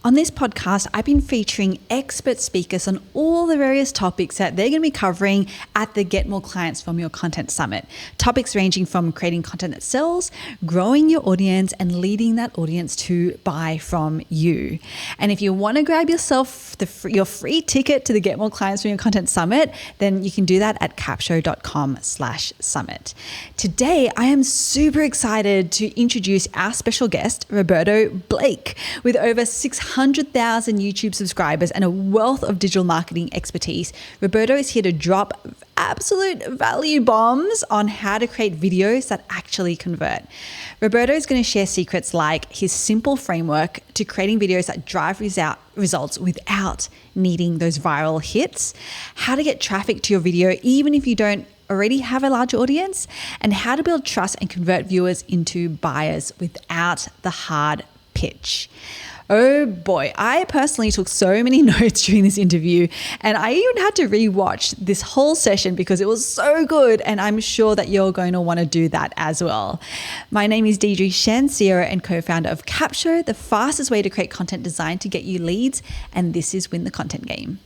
On this podcast, I've been featuring expert speakers on all the various topics that they're going to be covering at the Get More Clients from Your Content Summit. Topics ranging from creating content that sells, growing your audience, and leading that audience to buy from you. And if you want to grab yourself your free ticket to the Get More Clients from Your Content Summit, then you can do that at capshow.com/summit. Today, I am super excited to introduce our special guest, Roberto Blake, with over 600,000 YouTube subscribers and a wealth of digital marketing expertise. Roberto is here to drop absolute value bombs on how to create videos that actually convert. Roberto is going to share secrets like his simple framework to creating videos that drive results without needing those viral hits, how to get traffic to your video even if you don't already have a large audience, and how to build trust and convert viewers into buyers without the hard pitch. Oh boy, I personally took so many notes during this interview, and I even had to rewatch this whole session because it was so good, and I'm sure that you're going to want to do that as well. My name is Deidre Shen, CEO and co-founder of Capshow, the fastest way to create content designed to get you leads, and this is Win the Content Game.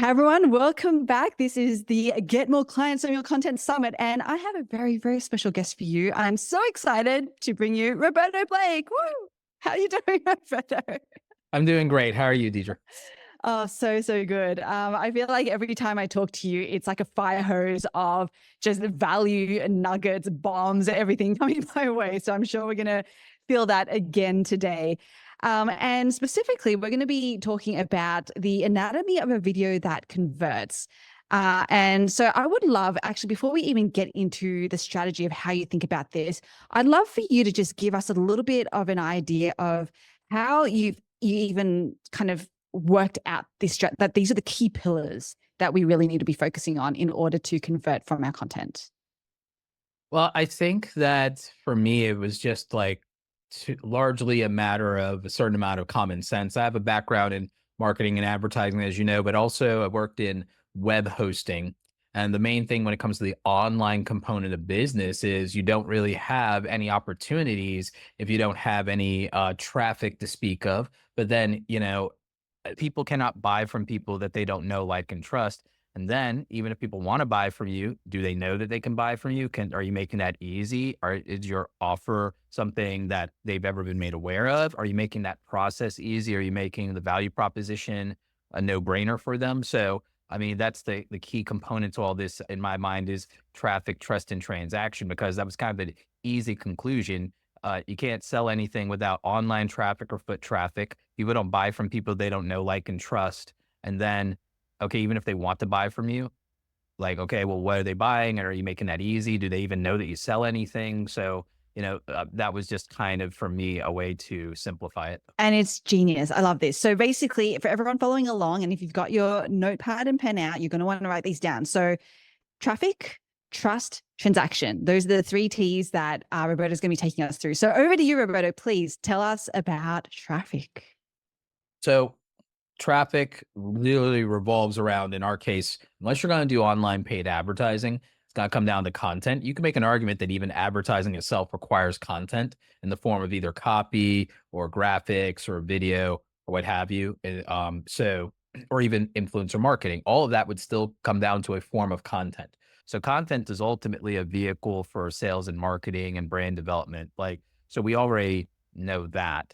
Hi everyone, welcome back. This is the Get More Clients from Your Content Summit, and I have a very, very special guest for you. I'm so excited to bring you Roberto Blake. Woo! How are you doing, Roberto? I'm doing great. How are you, Deidre? Oh, so good. I feel like every time I talk to you, it's like a fire hose of just value and nuggets, bombs, everything coming my way. So I'm sure we're going to feel that again today. And specifically, we're going to be talking about the anatomy of a video that converts. And so I would love, actually, before we even get into the strategy of how you think about this, I'd love for you to just give us a little bit of an idea of how you even kind of worked out this, that these are the key pillars that we really need to be focusing on in order to convert from our content. Well, I think that for me, it was just like largely a matter of a certain amount of common sense. I have a background in marketing and advertising, as you know, but also I worked in web hosting. And the main thing when it comes to the online component of business is you don't really have any opportunities if you don't have any traffic to speak of. But then, people cannot buy from people that they don't know, like, and trust. And then even if people want to buy from you, do they know that they can buy from you? Are you making that easy? Is your offer something that they've ever been made aware of? Are you making that process easy? Are you making the value proposition a no-brainer for them? So, I mean, that's the key component to all this in my mind is traffic, trust, and transaction, because that was kind of an easy conclusion. You can't sell anything without online traffic or foot traffic. People don't buy from people they don't know, like, and trust. And then, okay, even if they want to buy from you, like, okay, well, what are they buying? And are you making that easy? Do they even know that you sell anything? So, that was just kind of, for me, a way to simplify it. And it's genius. I love this. So basically, for everyone following along, and if you've got your notepad and pen out, you're going to want to write these down. So traffic, trust, transaction. Those are the 3 T's that Roberto is going to be taking us through. So over to you, Roberto. Please tell us about traffic. So traffic really revolves around, in our case, unless you're going to do online paid advertising, it's going to come down to content. You can make an argument that even advertising itself requires content in the form of either copy or graphics or video or what have you. Or even influencer marketing. All of that would still come down to a form of content. So content is ultimately a vehicle for sales and marketing and brand development. So we already know that.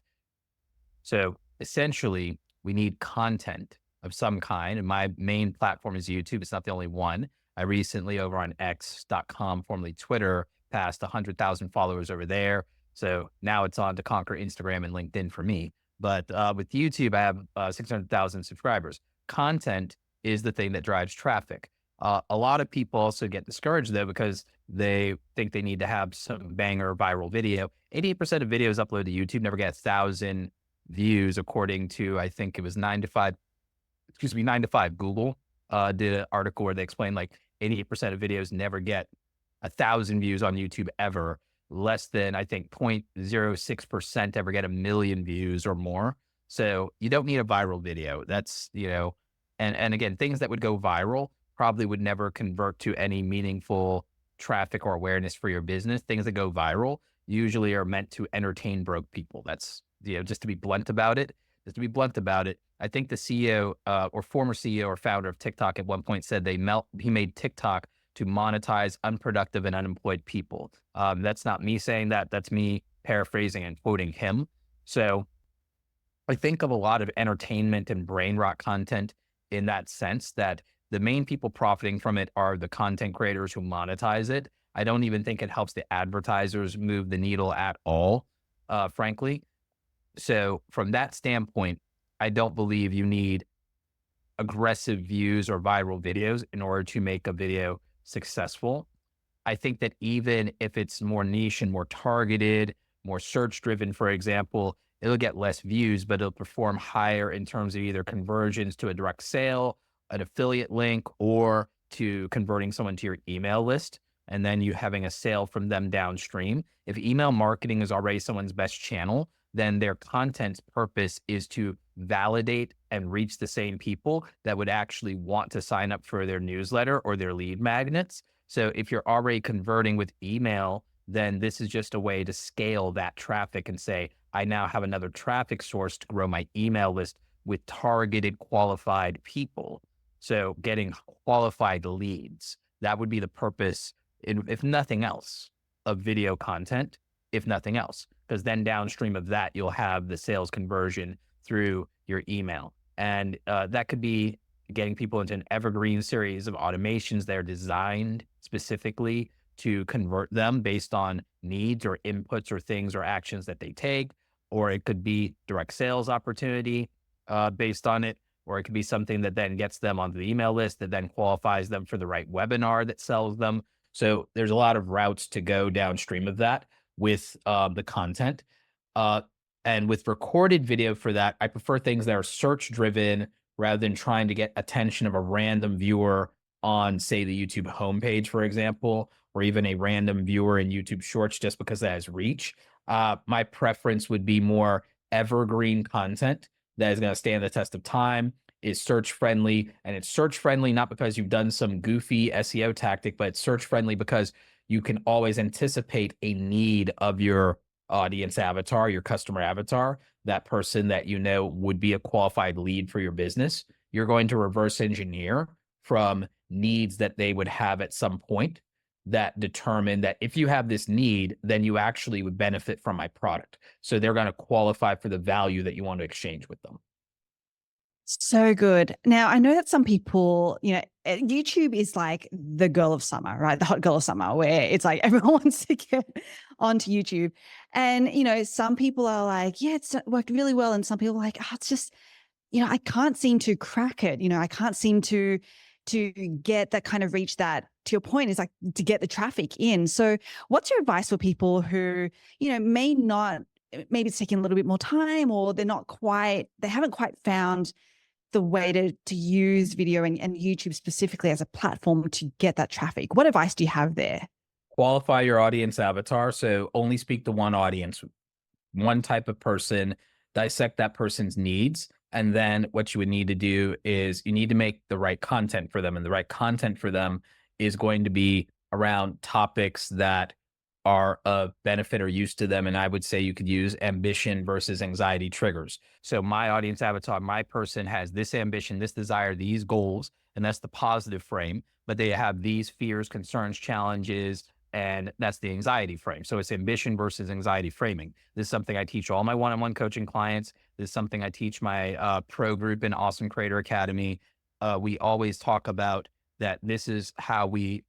So essentially, we need content of some kind. And my main platform is YouTube. It's not the only one. I recently, over on X.com, formerly Twitter, passed 100,000 followers over there. So now it's on to conquer Instagram and LinkedIn for me. But with YouTube, I have 600,000 subscribers. Content is the thing that drives traffic. A lot of people also get discouraged, though, because they think they need to have some banger viral video. 88% of videos uploaded to YouTube never get 1,000 views, according to, I think it was 9 to 5 Google did an article where they explained like 88% of videos never get 1,000 views on YouTube ever. Less than, I think, 0.06% ever get 1 million views or more. So you don't need a viral video. That's, and again, things that would go viral probably would never convert to any meaningful traffic or awareness for your business. Things that go viral usually are meant to entertain broke people. That's, just to be blunt about it. Just to be blunt about it, I think the CEO or former CEO or founder of TikTok at one point said he made TikTok to monetize unproductive and unemployed people. That's not me saying that. That's me paraphrasing and quoting him. So I think of a lot of entertainment and brain rot content in that sense, that the main people profiting from it are the content creators who monetize it. I don't even think it helps the advertisers move the needle at all, frankly. So from that standpoint, I don't believe you need aggressive views or viral videos in order to make a video successful. I think that even if it's more niche and more targeted, more search driven, for example, it'll get less views, but it'll perform higher in terms of either conversions to a direct sale, an affiliate link, or to converting someone to your email list. And then you having a sale from them downstream. If email marketing is already someone's best channel, then their content's purpose is to validate and reach the same people that would actually want to sign up for their newsletter or their lead magnets. So if you're already converting with email, then this is just a way to scale that traffic and say, I now have another traffic source to grow my email list with targeted qualified people. So getting qualified leads, that would be the purpose, if nothing else, of video content, if nothing else, because then downstream of that, you'll have the sales conversion through your email. And that could be getting people into an evergreen series of automations that are designed specifically to convert them based on needs or inputs or things or actions that they take. Or it could be direct sales opportunity based on it. Or it could be something that then gets them onto the email list that then qualifies them for the right webinar that sells them. So there's a lot of routes to go downstream of that with the content. And with recorded video for that, I prefer things that are search driven rather than trying to get attention of a random viewer on, say, the YouTube homepage, for example, or even a random viewer in YouTube Shorts just because that has reach. My preference would be more evergreen content that is going to stand the test of time, is search friendly, and it's search friendly not because you've done some goofy SEO tactic, but it's search friendly because you can always anticipate a need of your audience avatar, your customer avatar, that person that you know would be a qualified lead for your business. You're going to reverse engineer from needs that they would have at some point that determine that if you have this need, then you actually would benefit from my product. So they're going to qualify for the value that you want to exchange with them. So good. Now, I know that some people, YouTube is like the girl of summer, right? The hot girl of summer, where it's like everyone wants to get onto YouTube. And, some people are like, yeah, it's worked really well. And some people are like, oh, it's just, I can't seem to crack it. I can't seem to get that kind of reach that, to your point, is like to get the traffic in. So what's your advice for people who, maybe it's taking a little bit more time, or they haven't quite found the way to use video and YouTube specifically as a platform to get that traffic? What advice do you have there? Qualify your audience avatar. So only speak to one audience, one type of person, dissect that person's needs. And then what you would need to do is you need to make the right content for them. And the right content for them is going to be around topics that are of benefit or use to them. And I would say you could use ambition versus anxiety triggers. So my audience avatar, my person has this ambition, this desire, these goals, and that's the positive frame, but they have these fears, concerns, challenges, and that's the anxiety frame. So it's ambition versus anxiety framing. This is something I teach all my one-on-one coaching clients. This is something I teach my pro group in Awesome Creator Academy. We always talk about that. This is how we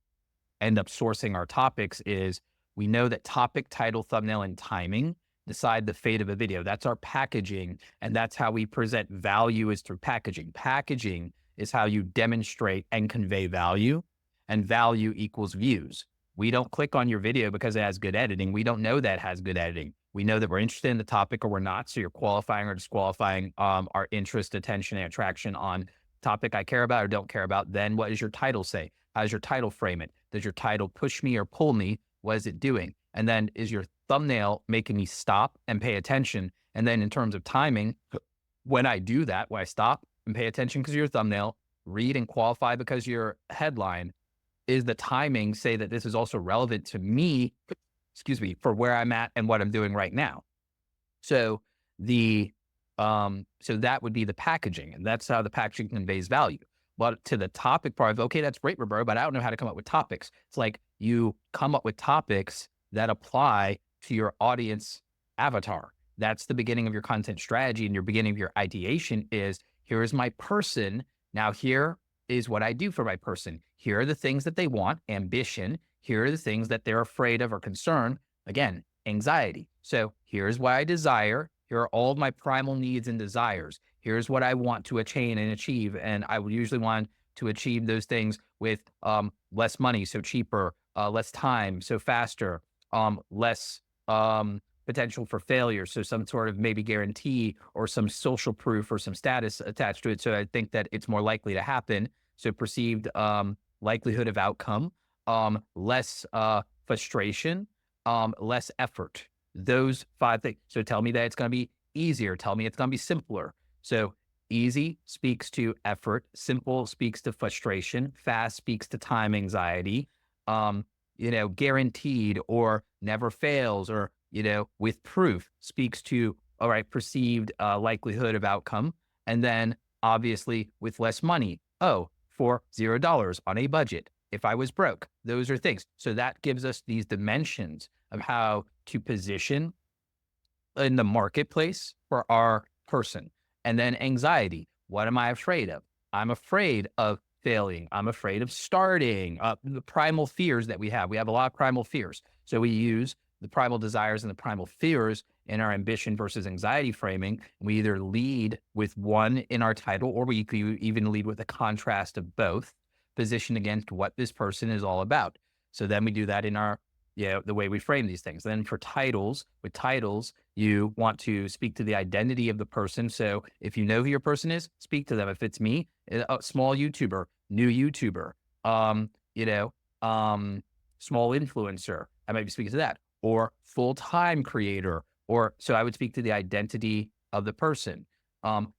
end up sourcing our topics is we know that topic, title, thumbnail, and timing decide the fate of a video. That's our packaging. And that's how we present value, is through packaging. Packaging is how you demonstrate and convey value, and value equals views. We don't click on your video because it has good editing. We don't know that it has good editing. We know that we're interested in the topic or we're not. So you're qualifying or disqualifying our interest, attention, and attraction on topic I care about or don't care about. Then what does your title say? How does your title frame it? Does your title push me or pull me? What is it doing? And then is your thumbnail making me stop and pay attention? And then in terms of timing, when I do that, when I stop and pay attention because of your thumbnail, read and qualify because your headline is the timing say that this is also relevant to me, excuse me, for where I'm at and what I'm doing right now. So the so that would be the packaging, and that's how the packaging conveys value. But to the topic part of, okay, that's great, Roberto, but I don't know how to come up with topics. It's like you come up with topics that apply to your audience avatar. That's the beginning of your content strategy, and your beginning of your ideation is, here is my person. Now here is what I do for my person. Here are the things that they want, ambition. Here are the things that they're afraid of or concerned. Again, anxiety. So here's what I desire. Here are all of my primal needs and desires. Here's what I want to attain and achieve. And I would usually want to achieve those things with less money, so cheaper, less time, so faster, less potential for failure. So some sort of maybe guarantee or some social proof or some status attached to it. So I think that it's more likely to happen. So perceived likelihood of outcome, less frustration, less effort. Those 5 things. So tell me that it's going to be easier. Tell me it's going to be simpler. So easy speaks to effort. Simple speaks to frustration. Fast speaks to time anxiety. Guaranteed or never fails, or, with proof speaks to, all right, perceived likelihood of outcome. And then obviously with less money, for $0 on a budget. If I was broke, those are things. So that gives us these dimensions of how to position in the marketplace for our person. And then anxiety. What am I afraid of? I'm afraid of failing. I'm afraid of starting. The primal fears that we have. We have a lot of primal fears. So we use the primal desires and the primal fears in our ambition versus anxiety framing. We either lead with one in our title, or we could even lead with a contrast of both, positioned against what this person is all about. So then we do that in our, the way we frame these things. Then for titles, with titles, you want to speak to the identity of the person. So if you know who your person is, speak to them. If it's me, a small YouTuber, new YouTuber, small influencer, I might be speaking to that, or full-time creator, or so I would speak to the identity of the person.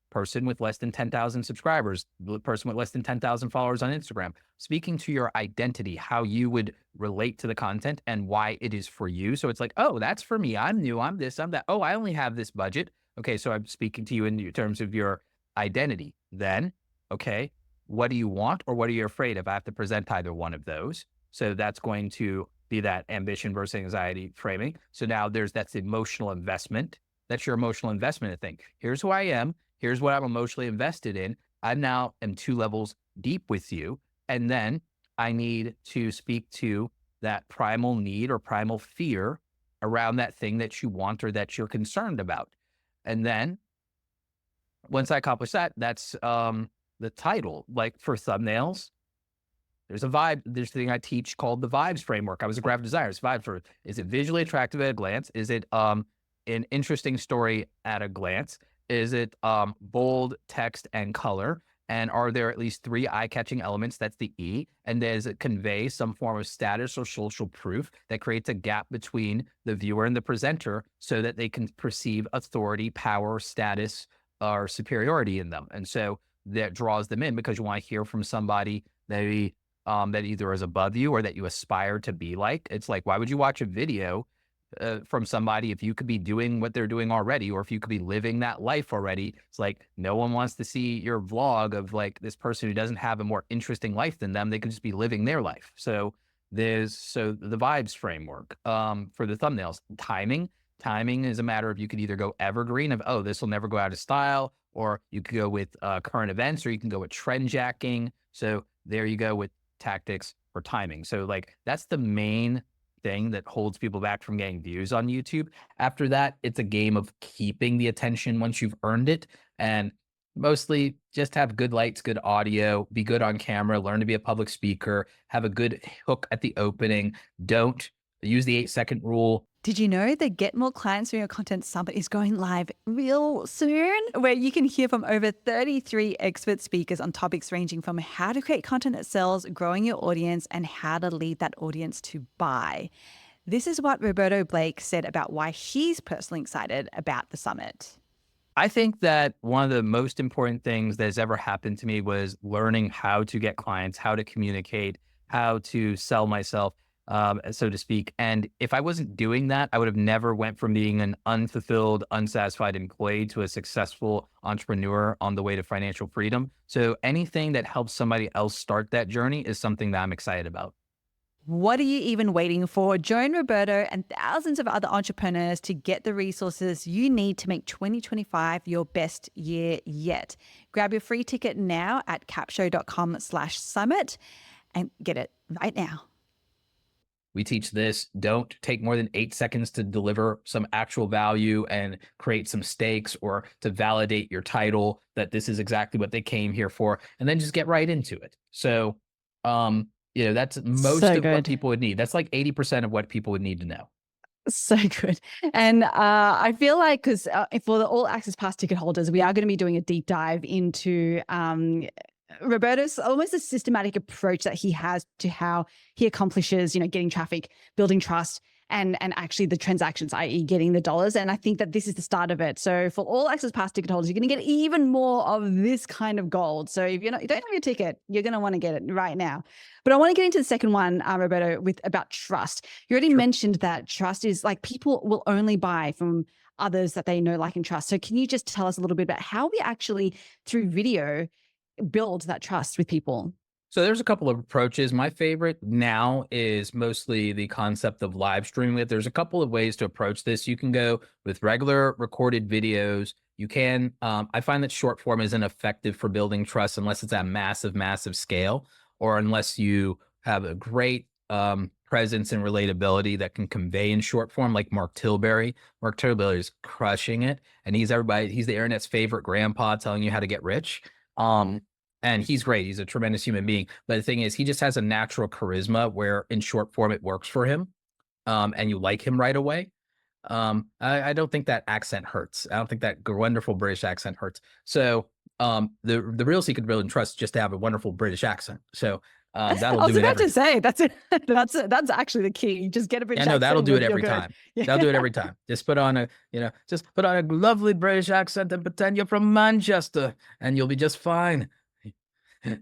Person with less than 10,000 subscribers, the person with less than 10,000 followers on Instagram, speaking to your identity, how you would relate to the content and why it is for you. So it's like, oh, that's for me. I'm new. I'm this, I'm that. Oh, I only have this budget. Okay. So I'm speaking to you in terms of your identity. Then, okay, what do you want or what are you afraid of? I have to present either one of those. So that's going to be that ambition versus anxiety framing. So now that's emotional investment. That's your emotional investment thing. Here's who I am. Here's what I'm emotionally invested in. I now am 2 levels deep with you. And then I need to speak to that primal need or primal fear around that thing that you want or that you're concerned about. And then once I accomplish that, that's the title. Like for thumbnails, there's a vibe. There's a thing I teach called the vibes framework. I was a graphic designer. It's vibes for, is it visually attractive at a glance? Is it an interesting story at a glance? Is it bold text and color? And are there at least 3 eye-catching elements? That's the E. And does it convey some form of status or social proof that creates a gap between the viewer and the presenter so that they can perceive authority, power, status, or superiority in them? And so that draws them in because you want to hear from somebody that that either is above you or that you aspire to be like. It's like, why would you watch a video from somebody if you could be doing what they're doing already, or if you could be living that life already? It's like, no one wants to see your vlog of like this person who doesn't have a more interesting life than them. They can just be living their life. So the vibes framework for the thumbnails. Timing is a matter of, you could either go evergreen of, oh, this will never go out of style, or you could go with current events, or you can go with trend jacking. So there you go with tactics for timing. So like, that's the main thing that holds people back from getting views on YouTube. After that, it's a game of keeping the attention once you've earned it. And mostly just have good lights, good audio, be good on camera, learn to be a public speaker, have a good hook at the opening. Don't use the 8-second rule. Did you know the Get More Clients From Your Content Summit is going live real soon, where you can hear from over 33 expert speakers on topics ranging from how to create content that sells, growing your audience, and how to lead that audience to buy. This is what Roberto Blake said about why he's personally excited about the summit. I think that one of the most important things that has ever happened to me was learning how to get clients, how to communicate, how to sell myself, so to speak. And if I wasn't doing that, I would have never went from being an unfulfilled, unsatisfied employee to a successful entrepreneur on the way to financial freedom. So anything that helps somebody else start that journey is something that I'm excited about. What are you even waiting for? Join Roberto and thousands of other entrepreneurs to get the resources you need to make 2025 your best year yet. Grab your free ticket now at capshow.com/summit and get it right now. We teach this. Don't take more than 8 seconds to deliver some actual value and create some stakes or to validate your title that this is exactly what they came here for, and then just get right into it. So, that's most So of what good. people would need. That's like 80% of what people would need to know. So good. And I feel like, because for the all access pass ticket holders, we are going to be doing a deep dive into Roberto's almost a systematic approach that he has to how he accomplishes, getting traffic, building trust, and actually the transactions, i.e., getting the dollars. And I think that this is the start of it. So for all access pass ticket holders, you're going to get even more of this kind of gold. So if you don't have your ticket, you're going to want to get it right now. But I want to get into the second one, Roberto, about trust. You already Sure. mentioned that trust is like people will only buy from others that they know, like, and trust. So can you just tell us a little bit about how we actually, through video, build that trust with people? So there's a couple of approaches. My favorite now is mostly the concept of live streaming it. There's a couple of ways to approach this. You can go with regular recorded videos. You can, I find that short form isn't effective for building trust unless it's at massive, massive scale, or unless you have a great presence and relatability that can convey in short form, like Mark Tilbury. Mark Tilbury is crushing it, and he's the internet's favorite grandpa telling you how to get rich. And he's great. He's a tremendous human being. But the thing is, he just has a natural charisma where in short form it works for him, and you like him right away. I don't think that accent hurts. I don't think that wonderful British accent hurts. So the real secret to building trust is just to have a wonderful British accent. So I that'll was do it about every to say that's it. That's actually the key. Just get a Yeah, British no, that'll accent, do it you're every good. time. Yeah. That'll do it every time. Just put on a lovely British accent and pretend you're from Manchester, and you'll be just fine.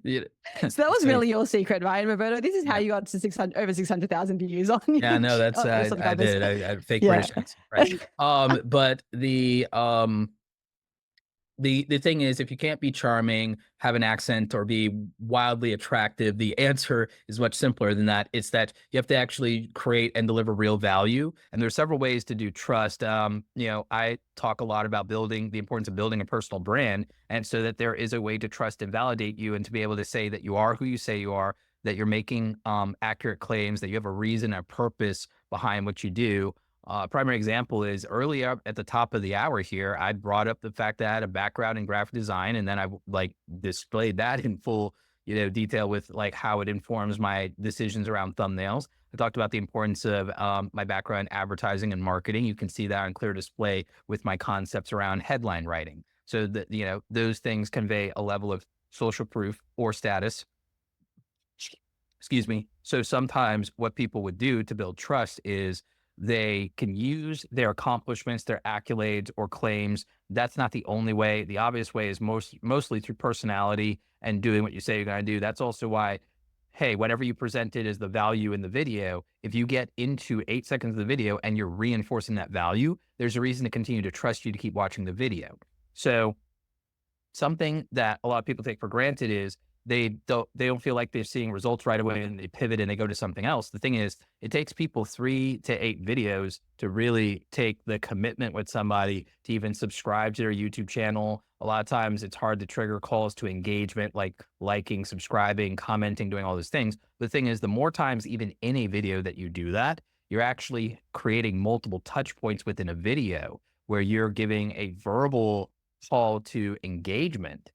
Yeah. So that was So, really your secret, right, Roberto? This is how yeah. you got to 600 over 600,000 views on Yeah, no, that's your I subscribers. did. I had a fake Yeah. British accent, right? But the thing is, if you can't be charming, have an accent, or be wildly attractive, the answer is much simpler than that. It's that you have to actually create and deliver real value. And there's several ways to do trust. I talk a lot about building the importance of building a personal brand, and so that there is a way to trust and validate you, and to be able to say that you are who you say you are, that you're making accurate claims, that you have a reason, a purpose behind what you do. Primary example is earlier at the top of the hour here, I brought up the fact that I had a background in graphic design, and then I like displayed that in full, detail with like how it informs my decisions around thumbnails. I talked about the importance of my background in advertising and marketing. You can see that on clear display with my concepts around headline writing. So that, those things convey a level of social proof or status. Excuse me. So sometimes what people would do to build trust is they can use their accomplishments, their accolades or claims. That's not the only way. The obvious way is mostly through personality and doing what you say you're going to do. That's also why, hey, whatever you presented as the value in the video, if you get into 8 seconds of the video and you're reinforcing that value, there's a reason to continue to trust you to keep watching the video. So something that a lot of people take for granted is they don't feel like they're seeing results right away, and they pivot and they go to something else. The thing is, it takes people 3 to 8 videos to really take the commitment with somebody to even subscribe to their YouTube channel. A lot of times it's hard to trigger calls to engagement, like liking, subscribing, commenting, doing all those things. The thing is, the more times even in a video that you do that, you're actually creating multiple touch points within a video where you're giving a verbal call to engagement.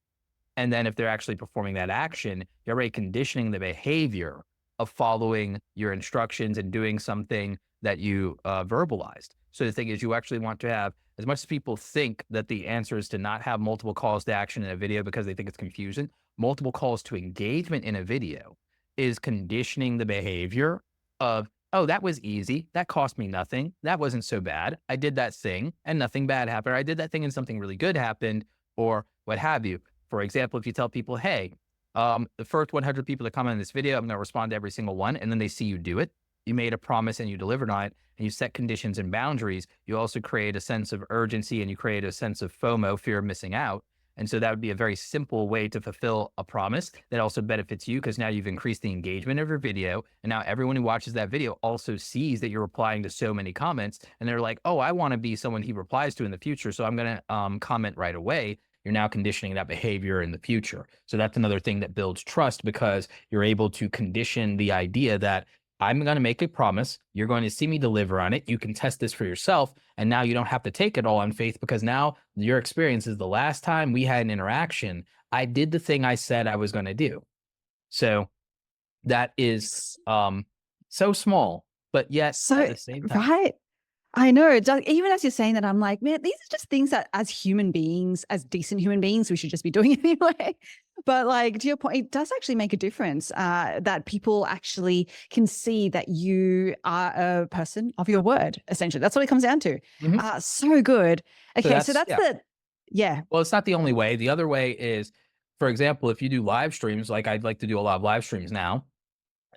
And then if they're actually performing that action, you're already conditioning the behavior of following your instructions and doing something that you verbalized. So the thing is, you actually want to have, as much as people think that the answer is to not have multiple calls to action in a video because they think it's confusion, multiple calls to engagement in a video is conditioning the behavior of oh, that was easy. That cost me nothing. That wasn't so bad. I did that thing and nothing bad happened. Or I did that thing and something really good happened, or what have you. For example, if you tell people, hey, the first 100 people that comment on this video, I'm going to respond to every single one. And then they see you do it. You made a promise and you delivered on it, and you set conditions and boundaries. You also create a sense of urgency, and you create a sense of FOMO, fear of missing out. And so that would be a very simple way to fulfill a promise that also benefits you, because now you've increased the engagement of your video. And now everyone who watches that video also sees that you're replying to so many comments. And they're like, oh, I want to be someone he replies to in the future. So I'm going to comment right away. You're now conditioning that behavior in the future. So that's another thing that builds trust, because you're able to condition the idea that I'm going to make a promise. You're going to see me deliver on it. You can test this for yourself. And now you don't have to take it all on faith, because now your experience is the last time we had an interaction, I did the thing I said I was going to do. So that is so small, but yet So, at the same time. right. I know. Even as you're saying that, I'm like, man, these are just things that as human beings, as decent human beings, we should just be doing anyway. But like to your point, it does actually make a difference that people actually can see that you are a person of your word, essentially. That's what it comes down to. Mhm. So good. Okay, so that's Yeah. yeah. Well, it's not the only way. The other way is, for example, if you do live streams, like I'd like to do a lot of live streams now,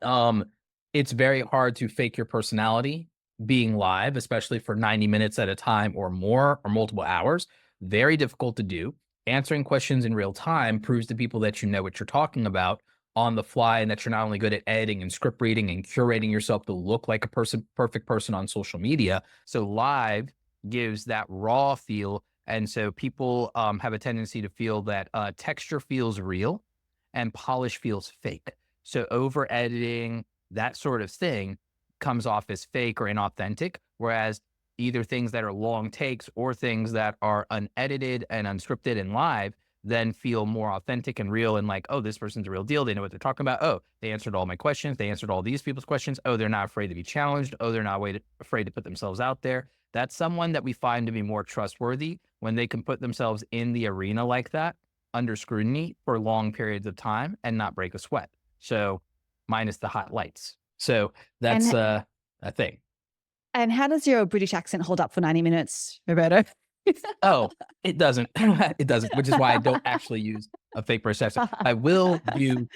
um, it's very hard to fake your personality being live, especially for 90 minutes at a time or more, or multiple hours. Very difficult to do. Answering questions in real time proves to people that you know what you're talking about on the fly, and that you're not only good at editing and script reading and curating yourself to look like a perfect person on social media. So live gives that raw feel. And so people have a tendency to feel that texture feels real and polish feels fake. So over editing, that sort of thing, comes off as fake or inauthentic. Whereas either things that are long takes or things that are unedited and unscripted and live then feel more authentic and real, and like, oh, this person's a real deal. They know what they're talking about. Oh, they answered all my questions. They answered all these people's questions. Oh, they're not afraid to be challenged. Oh, they're not afraid to put themselves out there. That's someone that we find to be more trustworthy when they can put themselves in the arena like that under scrutiny for long periods of time and not break a sweat. So minus the hot lights. So that's And a thing. and how does your British accent hold up for 90 minutes, Roberto? Oh, it doesn't. It doesn't, which is why I don't actually use a fake British accent. I will do,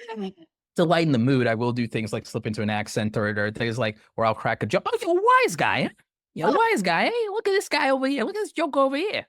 to lighten the mood, I will do things like slip into an accent, or things like where I'll crack a joke. Oh, you're a wise guy. Eh? You're a wise guy. Hey, look at this guy over here. Look at this joke over here.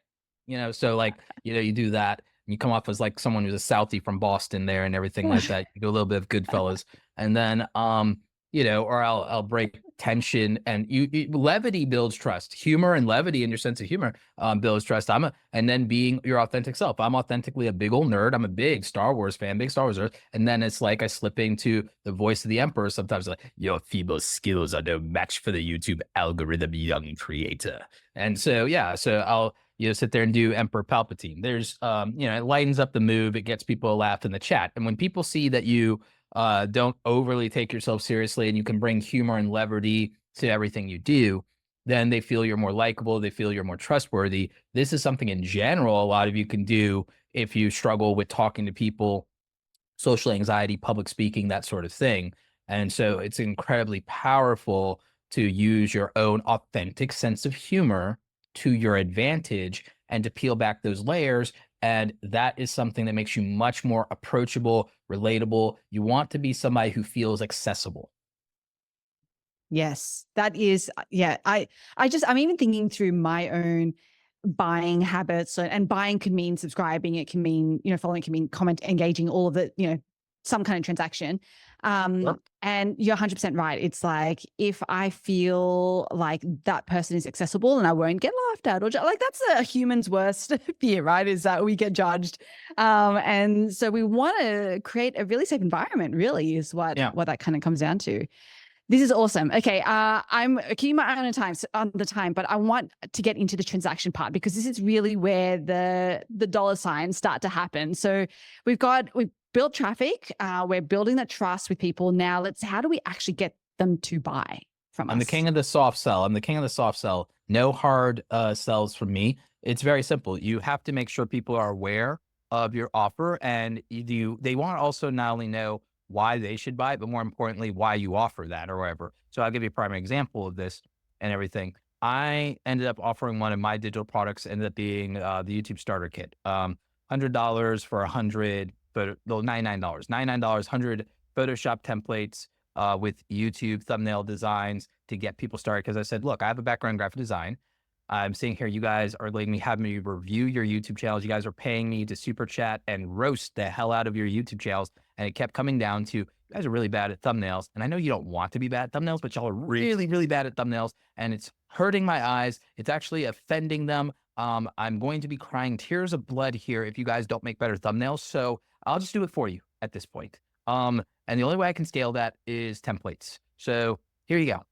So like, you do that, and you come off as like someone who's a Southie from Boston there and everything like that. You do a little bit of Goodfellas. And then or I'll break tension, and levity builds trust. Humor and levity and your sense of humor builds trust. And then being your authentic self. I'm authentically a big old nerd. I'm a big Star Wars fan, big Star Wars nerd. And then it's like I slip into the voice of the Emperor sometimes, like, your feeble skills are no match for the YouTube algorithm, young creator. And so I'll sit there and do Emperor Palpatine. There's it lightens up the move. It gets people a laugh in the chat. And when people see that you don't overly take yourself seriously, and you can bring humor and levity to everything you do, then they feel you're more likable. They feel you're more trustworthy. This is something in general a lot of you can do if you struggle with talking to people, social anxiety, public speaking, that sort of thing. And so it's incredibly powerful to use your own authentic sense of humor to your advantage, and to peel back those layers. And that is something that makes you much more approachable, relatable. You want to be somebody who feels accessible. Yes, that is, yeah. I'm even thinking through my own buying habits, and buying can mean subscribing. It can mean, following, it can mean comment, engaging, all of it, some kind of transaction. Sure. And you're 100% right. It's like, if I feel like that person is accessible and I won't get laughed at, or like, that's a human's worst fear, right? Is that we get judged. And so we want to create a really safe environment, really, is what that kind of comes down to. This is awesome. Okay, I'm keeping my eye on the time, but I want to get into the transaction part, because this is really where the dollar signs start to happen. So we've built traffic. We're building that trust with people. Now how do we actually get them to buy from us? I'm the king of the soft sell. No hard sells from me. It's very simple. You have to make sure people are aware of your offer, and they want to also not only know why they should buy it, but more importantly, why you offer that or whatever. So I'll give you a prime example of this and everything. I ended up offering one of my digital products, ended up being the YouTube starter kit. $100 for 100, but no, $99, 100 Photoshop templates with YouTube thumbnail designs to get people started. Because I said, look, I have a background in graphic design. I'm seeing here, you guys are letting me have me review your YouTube channels. You guys are paying me to super chat and roast the hell out of your YouTube channels. And it kept coming down to, you guys are really bad at thumbnails. And I know you don't want to be bad at thumbnails, but y'all are really, really bad at thumbnails. And it's hurting my eyes. It's actually offending them. I'm going to be crying tears of blood here if you guys don't make better thumbnails. So I'll just do it for you at this point. And the only way I can scale that is templates. So here you go.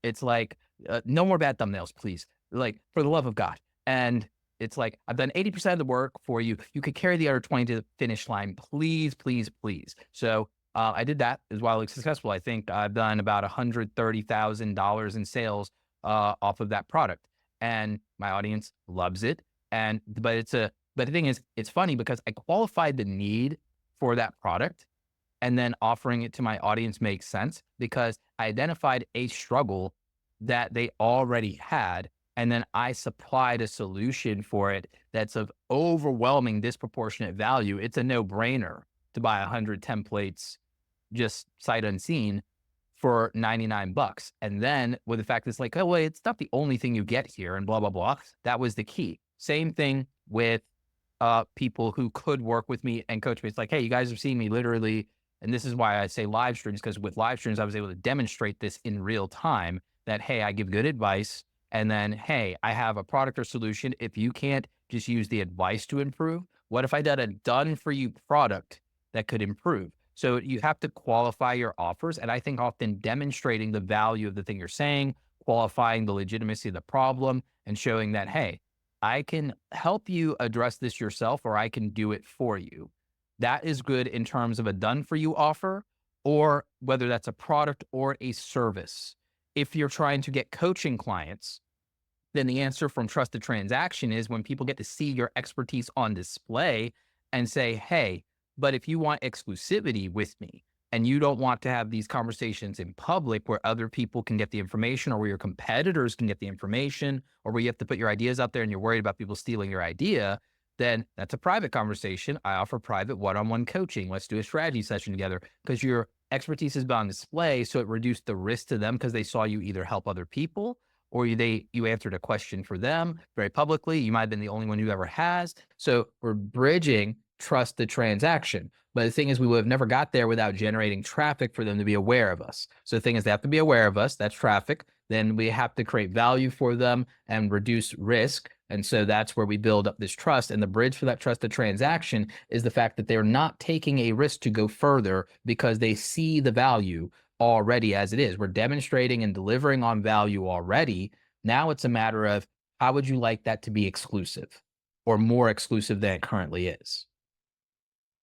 It's like, no more bad thumbnails, please. Like, for the love of God. And it's like, I've done 80% of the work for you. You could carry the other 20 to the finish line. Please, please, please. So I did that. It was wildly successful. I think I've done about $130,000 in sales off of that product. And my audience loves it. But the thing is, it's funny because I qualified the need for that product, and then offering it to my audience makes sense because I identified a struggle that they already had. And then I supplied a solution for it that's of overwhelming disproportionate value. It's a no-brainer to buy 100 templates just sight unseen for $99. And then with the fact that it's like, oh, well, it's not the only thing you get here and blah, blah, blah. That was the key. Same thing with people who could work with me and coach me. It's like, hey, you guys are seeing me literally. And this is why I say live streams, because with live streams, I was able to demonstrate this in real time that, hey, I give good advice. And then, hey, I have a product or solution. If you can't just use the advice to improve, what if I did a done for you product that could improve? So you have to qualify your offers. And I think often demonstrating the value of the thing you're saying, qualifying the legitimacy of the problem, and showing that, hey, I can help you address this yourself, or I can do it for you. That is good in terms of a done for you offer, or whether that's a product or a service. If you're trying to get coaching clients, then the answer from trusted transaction is when people get to see your expertise on display and say, hey, but if you want exclusivity with me and you don't want to have these conversations in public where other people can get the information, or where your competitors can get the information, or where you have to put your ideas out there and you're worried about people stealing your idea, then that's a private conversation. I offer private one-on-one coaching. Let's do a strategy session together, because your expertise has been on display. So it reduced the risk to them because they saw you either help other people, or you answered a question for them very publicly. You might have been the only one who ever has. So we're bridging trust the transaction. But the thing is, we would have never got there without generating traffic for them to be aware of us. So the thing is, they have to be aware of us. That's traffic. Then we have to create value for them and reduce risk. And so that's where we build up this trust. And the bridge for that trusted transaction is the fact that they're not taking a risk to go further because they see the value already as it is. We're demonstrating and delivering on value already. Now it's a matter of, how would you like that to be exclusive, or more exclusive than it currently is?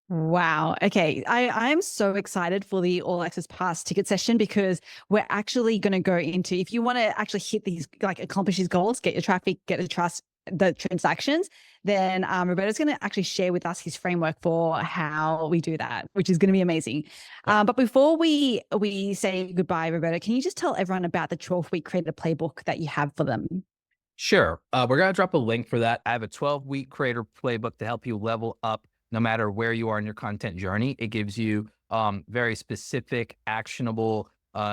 Wow. Okay. I'm so excited for the All Access Pass ticket session, because we're actually going to go into, if you want to actually hit these, like accomplish these goals, get your traffic, get the trust, the transactions, then Roberto's going to actually share with us his framework for how we do that, which is going to be amazing. But before we say goodbye, Roberto, can you just tell everyone about the 12-week creator playbook that you have for them? Sure. We're going to drop a link for that. I have a 12-week creator playbook to help you level up no matter where you are in your content journey. It gives you very specific, actionable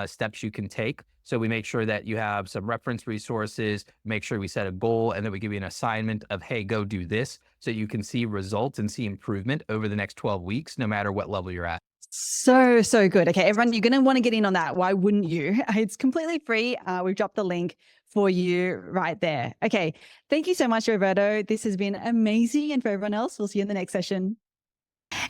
steps you can take. So we make sure that you have some reference resources, make sure we set a goal, and then we give you an assignment of, hey, go do this, so you can see results and see improvement over the next 12 weeks, no matter what level you're at. So good. Okay, everyone, you're going to want to get in on that. Why wouldn't you? It's completely free. We've dropped the link for you right there. Okay, thank you so much, Roberto. This has been amazing. And for everyone else, we'll see you in the next session.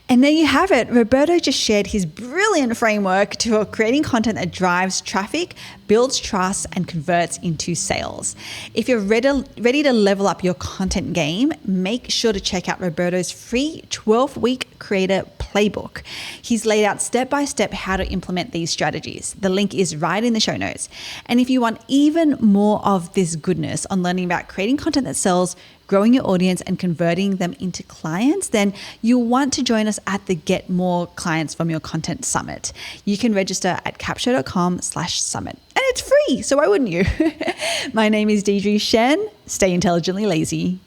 And there you have it. Roberto just shared his brilliant framework to creating content that drives traffic, builds trust, and converts into sales. If you're ready to level up your content game, make sure to check out Roberto's free 12-week creator playbook. He's laid out step-by-step how to implement these strategies. The link is right in the show notes. And if you want even more of this goodness on learning about creating content that sells, growing your audience and converting them into clients, then you'll want to join us at the Get More Clients from Your Content Summit. You can register at capshow.com/summit. And it's free, so why wouldn't you? My name is Deidre Shen. Stay intelligently lazy.